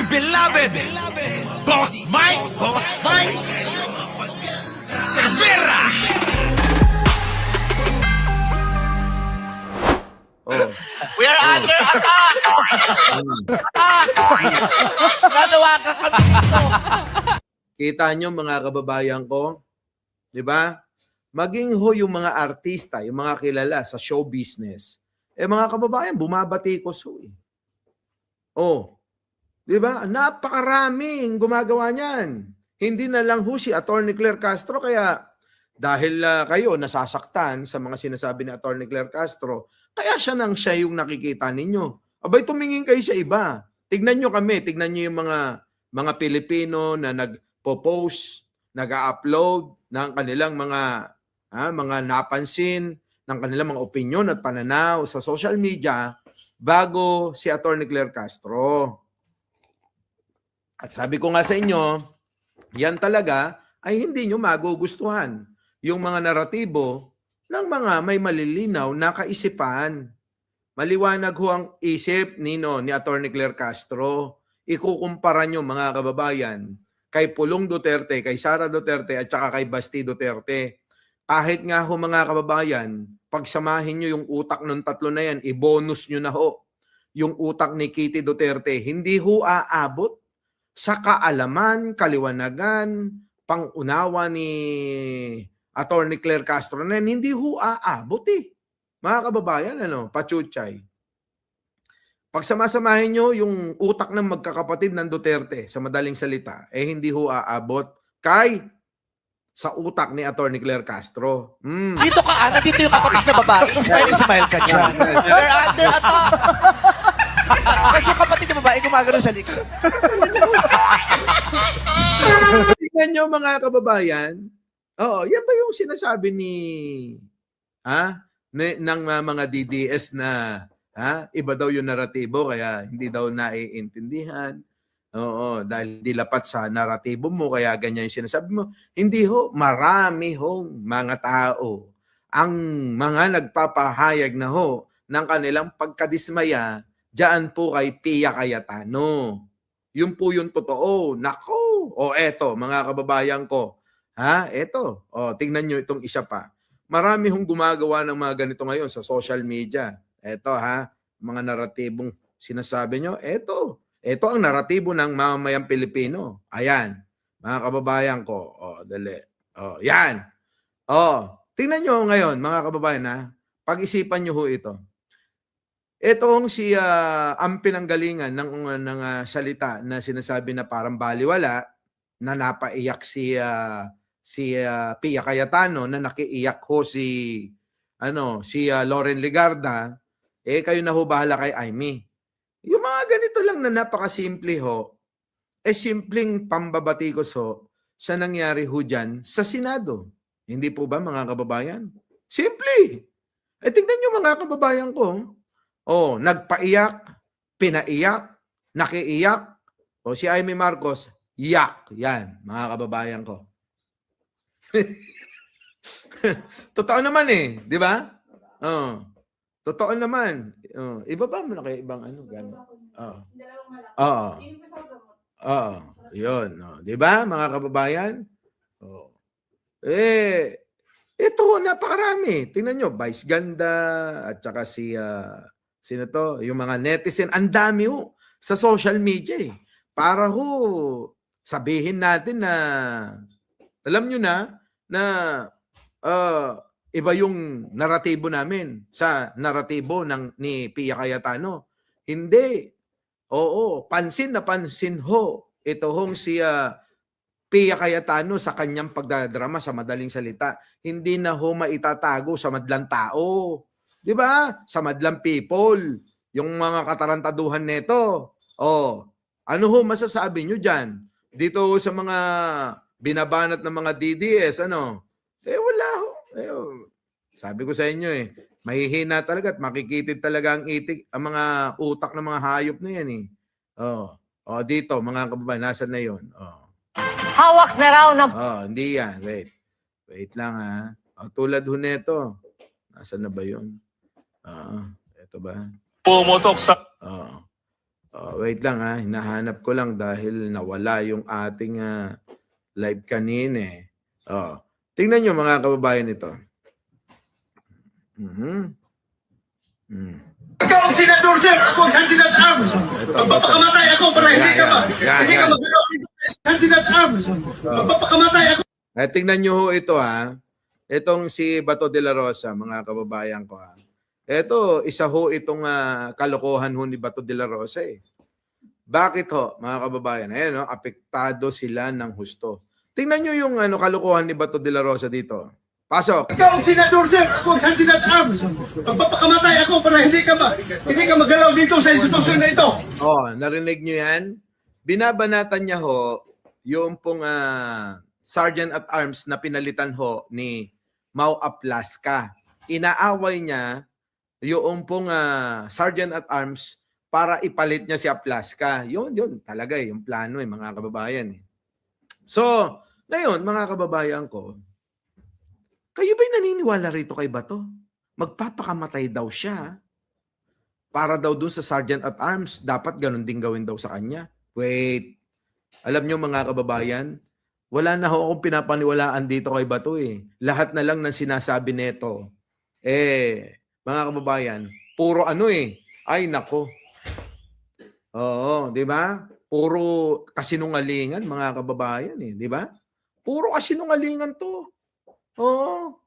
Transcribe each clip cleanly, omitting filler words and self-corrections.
Your beloved Boss Mike Cervera. We are under attack! Nanawagan kami dito. Kita nyo mga kababayan ko, di ba? Maging ho yung mga artista, yung mga kilala sa show business, mga kababayan, bumabatikos ho eh. Oh, di ba? Napakaraming gumagawa niyan. Hindi na lang ho si Atty. Claire Castro, kaya dahil kayo nasasaktan sa mga sinasabi ni Atty. Claire Castro, kaya siya yung nakikita ninyo. Abay, tumingin kayo sa iba. Tignan nyo kami, tignan nyo yung mga Pilipino na nagpo-post, nag-upload ng kanilang mga napansin, ng kanilang mga opinion at pananaw sa social media bago si Atty. Claire Castro. At sabi ko nga sa inyo, yan talaga ay hindi nyo magugustuhan yung mga naratibo ng mga may malilinaw na kaisipan. Maliwanag ho ang isip ni Atty. Claire Castro. Ikukumpara nyo mga kababayan kay Pulong Duterte, kay Sara Duterte at saka kay Basti Duterte. Kahit nga ho mga kababayan, pagsamahin nyo yung utak ng tatlo na yan, i-bonus nyo na ho yung utak ni Kitty Duterte. Hindi ho aabot sa kaalaman, kaliwanagan, pangunawa ni Atty. Claire Castro na yan. Hindi ho aabot eh. Mga kababayan, pachuchay. Pagsamasamahin nyo yung utak ng magkakapatid ng Duterte sa madaling salita, hindi ho aabot kay sa utak ni Atty. Claire Castro. Dito ka, dito yung kapatid na babae. Smile ka dyan. We're under attack. Kasi yung kapatid na babae gumagano sa likod. Tingnan nyo mga kababayan. Oo, yan ba yung sinasabi ng mga DDS na iba daw yung naratibo kaya hindi daw naiintindihan. Oo, dahil dilapat sa naratibo mo kaya ganyan yung sinasabi mo. Hindi ho, marami hong mga tao ang mga nagpapahayag na ho ng kanilang pagkadismaya diyan po kay Pia Cayetano. Yun po yung totoo. Nako, eto mga kababayan ko. Eto. Tingnan nyo itong isa pa. Marami hong gumagawa ng mga ganito ngayon sa social media. Eto mga naratibong sinasabi nyo. Ito ang naratibo ng mamamayang Pilipino. Ayan, mga kababayan ko. Dali. Yan. Tingnan nyo ngayon, mga kababayan, pag-isipan nyo ho ito. Itong ang pinanggalingan ng salita na sinasabi na parang baliwala, na napaiyak si Pia Cayetano, na nakiiyak ho si Loren Legarda, kayo na ho bahala kay Amy. Yung mga ganito lang na napakasimple ho, simpleng pambabatikos ho sa nangyari ho dyan sa Senado. Hindi po ba mga kababayan? Simple. Tingnan nyo mga kababayan ko. Nagpaiyak, pinaiyak, nakiiyak. Si Amy Marcos, yak. Yan, mga kababayan ko. Totoo naman di ba? Totoo naman. Ibaba mo na kayo ibang gamit. Yun. Di ba, mga kababayan? Ito, napakarami. Tingnan nyo, Vice Ganda, at saka sino to? Yung mga netizen, ang dami ho sa social media para ho sabihin natin na alam nyo na iba yung naratibo namin sa naratibo ni Pia Cayetano. Hindi. Oo, pansin na pansin ho ito hong si Pia Cayetano sa kanyang pagdadrama sa madaling salita. Hindi na ho maitatago sa madlang tao. Di ba? Sa madlang people. Yung mga katarantaduhan nito. Ano ho masasabi nyo dyan? Dito sa mga binabanat ng mga DDS, wala ho. Sabi ko sa inyo mahihina talaga at makikitid talaga ang mga utak ng mga hayop na yan dito, mga kababayan, nasan na yun? Hawak na raw ng... Hindi yan. Wait lang tulad ho neto. Nasaan na ba yun? Ito ba? Pumotok sa... Wait lang ha, hinahanap ko lang dahil nawala yung ating live kanina eh. Tingnan nyo mga kababayan ito. Ikaw ang senador, sir. Ako ang Sandilat Arms. Magpapakamatay ako para hindi ka hindi ka magalaw. Sandilat Arms. Magpapakamatay ako. Tingnan nyo ho ito ha. Itong si Bato de la Rosa, mga kababayan ko ha. Ito, isa ho itong kalokohan ho ni Bato de la Rosa eh. Bakit ho, mga kababayan? Ayan, no? Apektado sila ng husto. Tingnan nyo yung kalokohan ni Bato de la Rosa dito. Pasok! Ikaw ang senador, sir. Ako ang Sandilat Arms. Magpapakamatay ako para hindi ka magalaw dito sa institusyon na ito. Narinig nyo yan? Binabanatan niya ho yung pong Sergeant at Arms na pinalitan ho ni Mau Aplaska. Inaaway niya yung pong Sergeant at Arms para ipalit niya si Aplaska. Yun talaga yung plano mga kababayan. So, ngayon mga kababayan ko, kayo ba'y naniniwala rito kay Bato? Magpapakamatay daw siya para daw dun sa Sergeant at Arms. Dapat ganun din gawin daw sa kanya. Wait. Alam nyo mga kababayan, wala na ho akong pinapaniwalaan dito kay Bato eh. Lahat na lang ng sinasabi nito. Mga kababayan, puro ay nako. Oo, di ba? Puro kasinungalingan mga kababayan eh, di ba? Puro kasinungalingan to. Oo.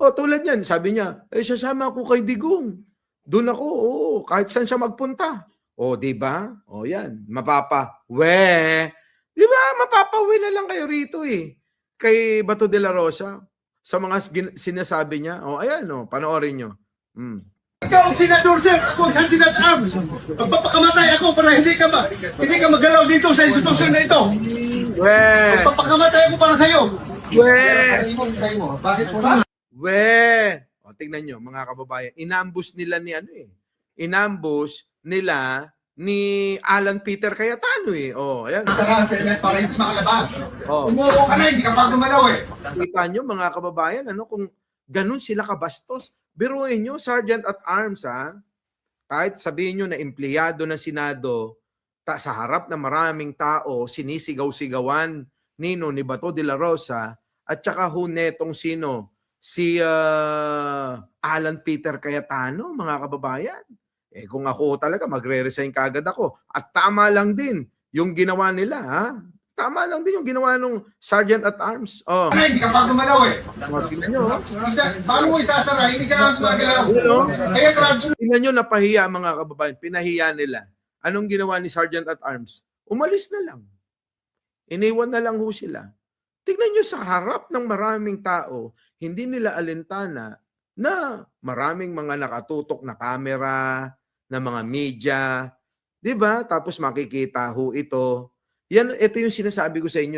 Tulad yan, sabi niya, sasama ako kay Digong. Doon ako, kahit saan siya magpunta. Di ba? Yan, di ba? Mapapawi na lang kayo rito eh. Kay Bato de la Rosa, sa mga sinasabi niya. Ayan, panoorin nyo. Ikaw ang senador, sir. Ako ang Sandilat Arms. Magpapakamatay ako para hindi ka magalaw dito sa institusyon na ito. Magpapakamatay ako para sa'yo. Bakit po na? Tingnan nyo, mga kababayan. Inambush nila Inambush nila ni Alan Peter Cayetano eh. Ayan. Para hindi makalabas. Umuho ka na, hindi ka pa gumalaw eh. Kita nyo, mga kababayan, kung ganun sila kabastos. Biruin nyo, Sergeant at Arms kahit sabihin nyo na empleyado ng Senado, sa harap ng maraming tao, sinisigaw-sigawan ni Bato de la Rosa, at saka netong si Alan Peter Cayetano, mga kababayan. Kung ako talaga, magre-resign kagad ako. At tama lang din yung ginawa nila, Tama lang din yung ginawa ng Sergeant at Arms. Hindi ka pa gumalaw eh. Tingnan nyo. Paano mo itatara? Hindi ka lang gumagalaw. Tingnan nyo, napahiya mga kababayan. Pinahiya nila. Anong ginawa ni Sergeant at Arms? Umalis na lang. Iniwan na lang ho sila. Tingnan nyo sa harap ng maraming tao, hindi nila alintana na maraming mga nakatutok na kamera, na mga media, di ba? Tapos makikita ho ito. Ito yung sinasabi ko sa inyo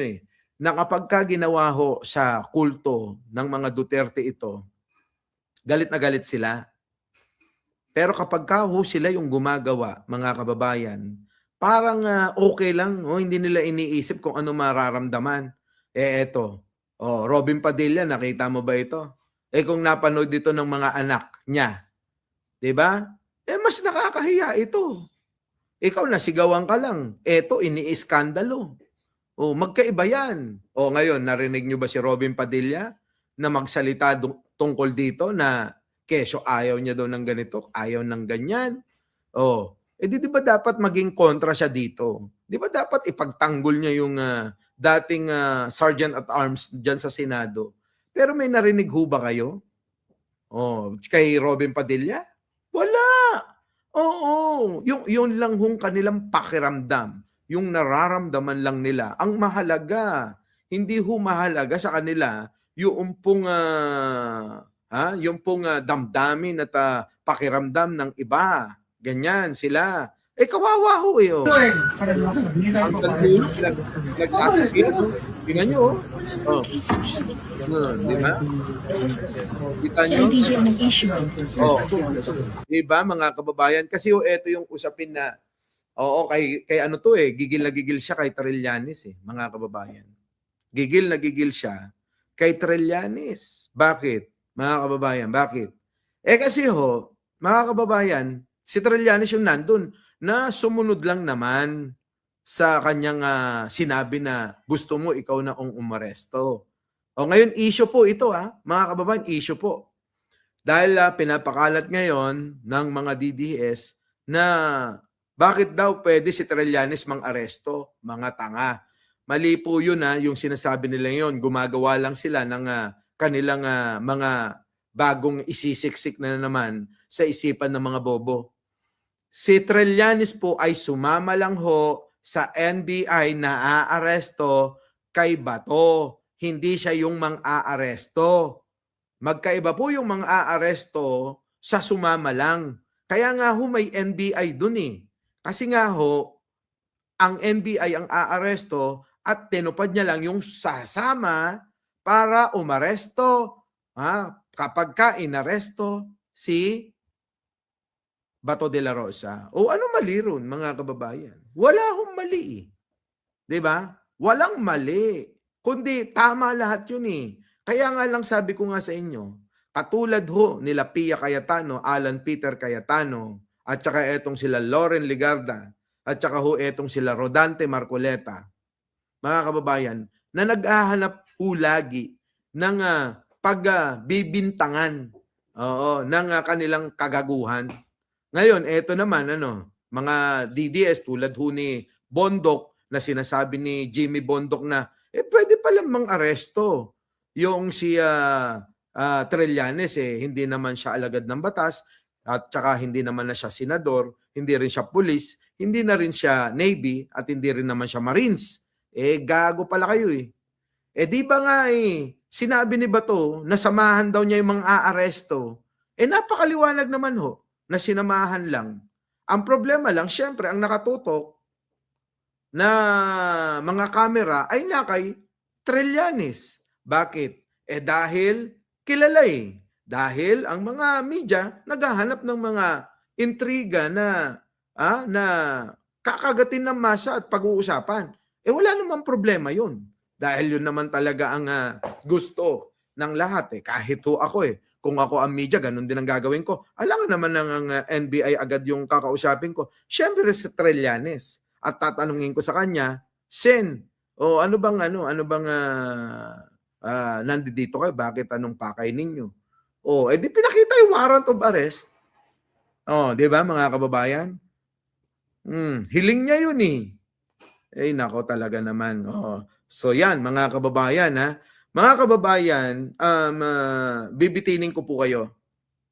na kapag ginawa ho sa kulto ng mga Duterte ito, galit na galit sila. Pero kapag sila yung gumagawa, mga kababayan, parang okay lang, hindi nila iniisip kung ano mararamdaman. Eto, Robin Padilla, nakita mo ba ito? Kung napanood dito ng mga anak niya, di ba? Mas nakakahiya ito. Ikaw nasigawan ka lang. Eto, ini-iskandalo. Magkaiba yan. Ngayon, narinig nyo ba si Robin Padilla na magsalita tungkol dito na kesyo ayaw niya daw ng ganito, ayaw ng ganyan. Di ba dapat maging kontra siya dito? Di ba dapat ipagtanggol niya yung dating Sergeant at Arms dyan sa Senado? Pero may narinig ho ba kayo? Kay Robin Padilla? Wala. Yung lang hong kanilang pakiramdam, yung nararamdaman lang nila. Ang mahalaga, hindi ho mahalaga sa kanila yung pong damdamin at pakiramdam ng iba. Ganyan sila. Kawawa ho Ang tandulo, nagsasabi. Tingnan nyo. Di ba? Kita nyo? Di ba mga kababayan? Kasi ito yung usapin na kay ano to gigil na gigil siya kay Trillanes mga kababayan. Gigil na gigil siya kay Trillanes. Bakit? Mga kababayan, bakit? Kasi mga kababayan, si Trillanes yung nandun. na sumunod lang naman sa kanyang sinabi na gusto mo ikaw na ang umaresto. O ngayon, issue po ito mga kababayan, issue po. Dahil pinapakalat ngayon ng mga DDS na bakit daw pwede si Trillanes mang-aresto, mga tanga. Mali po yun yung sinasabi nila yun. Gumagawa lang sila ng kanilang mga bagong isisiksik na naman sa isipan ng mga bobo. Si Trillanes po ay sumama lang ho sa NBI na aaresto kay Bato. Hindi siya yung mang-aaresto. Magkaiba po yung mang-aaresto sa sumama lang. Kaya nga ho may NBI dun Kasi nga ho, ang NBI ang aaresto at tinupad niya lang yung sasama para umaresto. Kapag ka inaresto si Bato de la Rosa. O ano mali ron, mga kababayan? Wala hong mali. Diba? Walang mali. Kundi tama lahat yun Kaya nga lang sabi ko nga sa inyo, katulad ho nila Pia Cayetano, Alan Peter Cayetano, at saka etong sila Loren Ligarda, at saka ho etong sila Rodante Marcoleta, mga kababayan, na naghahanap ho lagi ng pagbibintangan ng kanilang kagaguhan. Ngayon, eto naman, mga DDS tulad ho ni Bondok na sinasabi ni Jimmy Bondok na, pwede palang mang-aresto yung si Trillanes hindi naman siya alagad ng batas at saka hindi naman na siya senador, hindi rin siya pulis, hindi na rin siya Navy at hindi rin naman siya Marines. Gago pala kayo di ba nga sinabi ni Bato na samahan daw niya yung mga aaresto. Napakaliwanag naman ho na sinamahan lang. Ang problema lang, syempre, ang nakatutok na mga kamera ay nakay Trillanes. Bakit? Dahil kilala Dahil ang mga media naghahanap ng mga intriga na kakagatin ng masa at pag-uusapan. Wala namang problema yun. Dahil yun naman talaga ang gusto ng lahat. Kahit ho ako kung ako ang media, ganun din ang gagawin ko. Alam naman ng NBI agad yung kakausapin ko. Siyempre sa Trillanes. At tatanungin ko sa kanya, Sen, ano bang nandito kayo? Bakit anong pakay ninyo? Di pinakita yung warrant of arrest. Di ba mga kababayan? Hiling niya yun nako talaga naman. So yan, mga kababayan Mga kababayan, bibitinin ko po kayo.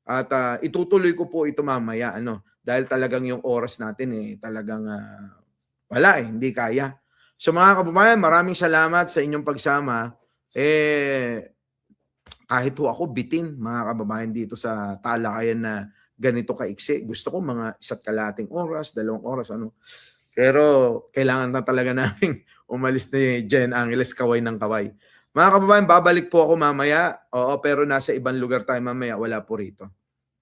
At itutuloy ko po ito mamaya. Dahil talagang yung oras natin talagang wala hindi kaya. So mga kababayan, maraming salamat sa inyong pagsama. Kahit ho ako bitin, mga kababayan, dito sa talakayan na ganito kaiksi. Gusto ko mga 1.5 oras, 2 oras, Pero kailangan na talaga namin umalis ni Jen Angeles kaway ng kaway. Mga kababayan, babalik po ako mamaya. Pero nasa ibang lugar tayo mamaya. Wala po rito.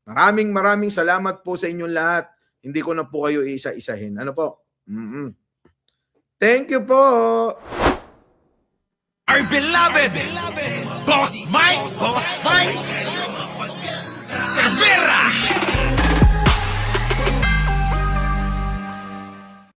Maraming salamat po sa inyong lahat. Hindi ko na po kayo isa-isahin. Ano po? Thank you po. Our beloved Boss Mike Severa.